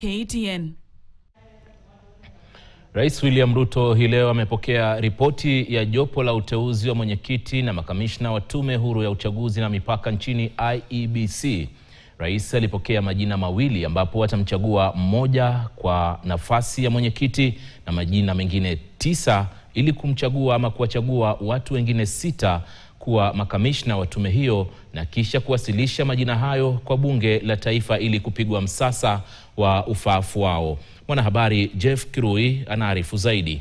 KTN. Rais William Ruto hii leo amepokea ripoti ya jopo la uteuzi wa mwenyekiti na makamishna wa tume huru ya uchaguzi na mipaka nchini IEBC. Rais alipokea majina mawili ambapo atamchagua mmoja kwa nafasi ya mwenyekiti na majina mengine 9 ili kumchagua ama kuwachagua watu wengine 6 kuwa makamishna wa tume hiyo na kisha kuwasilisha majina hayo kwa bunge la taifa ili kupigwa msasa wa ufaafu wao. Mwanahabari Jeff Kirui anaarifu zaidi.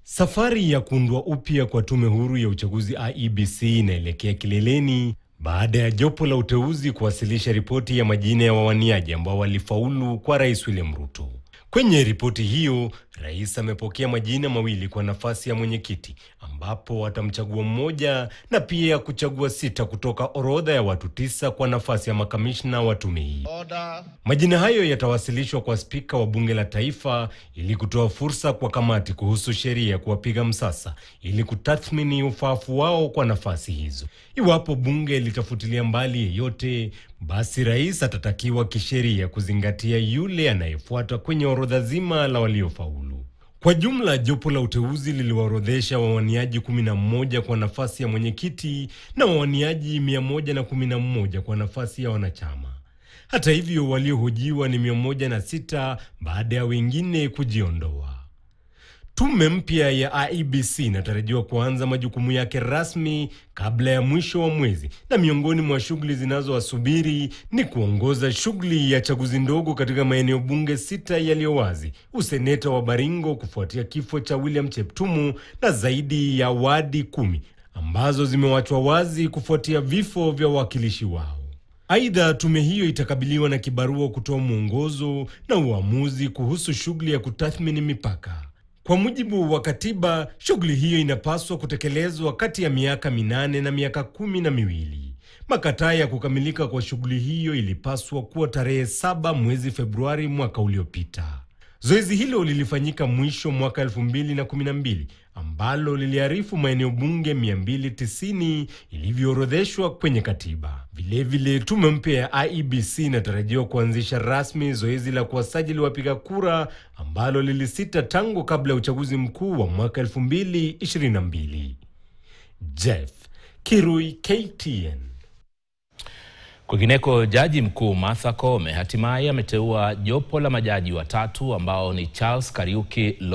Safari ya kuundwa upya kwa tume huru ya uchaguzi IEBC inaelekea kileleni baada ya jopo la uteuzi kuwasilisha ripoti ya majina ya wawaniaji ambao walifaulu kwa Rais William Ruto. Kwenye ripoti hiyo, rais amepokea majina mawili kwa nafasi ya mwenyekiti ambapo atamchagua mmoja na pia kuchagua 6 kutoka orodha ya watu 9 kwa nafasi ya makamishna wa tume hii. Majina hayo yatawasilishwa kwa spika wa bunge la taifa ili kutoa fursa kwa kamati kuhusu sheria kuwapiga msasa ili kutathmini ufaafu wao kwa nafasi hizo. Iwapo bunge litafutilia mbali yeyote, basi rais atatakiwa kisheria kuzingatia yule anayefuata kwenye orodha zima la waliofaulu. Kwa jumla, jopo la uteuzi liliwaorodhesha wawaniaji 11 kwa nafasi ya mwenyekiti na wawaniaji 111 kwa nafasi ya wanachama. Hata hivyo, waliohojiwa ni 106 baada ya wengine kujiondoa. Tume mpya ya IEBC inatarajiwa kuanza majukumu yake rasmi kabla ya mwisho wa mwezi, na miongoni mwa shughuli zinazowasubiri ni kuongoza shughuli ya chaguzi ndogo katika maeneo bunge 6 yaliyo wazi, useneta wa Baringo kufuatia kifo cha William Cheptumo, na zaidi ya wadi 10 ambazo zimewachwa wazi kufuatia vifo vya wawakilishi wao. Aidha, tume hiyo itakabiliwa na kibarua kutoa mwongozo na uamuzi kuhusu shughuli ya kutathmini mipaka. Kwa mujibu wa katiba, shughuli hiyo inapaswa kutekelezwa kati ya miaka 8 na miaka 12. Makataa ya kukamilika kwa shughuli hiyo ilipaswa kuwa tarehe 7 mwezi Februari mwaka uliopita. Zoezi hilo lilifanyika mwisho mwaka 2012 ambalo liliarifu maeneo bunge 290 ilivyoorodheshwa kwenye katiba. Vilevile, tume mpya ya IEBC inatarajiwa kuanzisha rasmi zoezi la kuwasajili wapiga kura ambalo lilisita tangu kabla ya uchaguzi mkuu wa mwaka 2022. Jeff Kirui, KTN. Kwingineko, jaji mkuu Martha Koome hatimaye ameteua jopo la majaji watatu ambao ni Charles Kariuki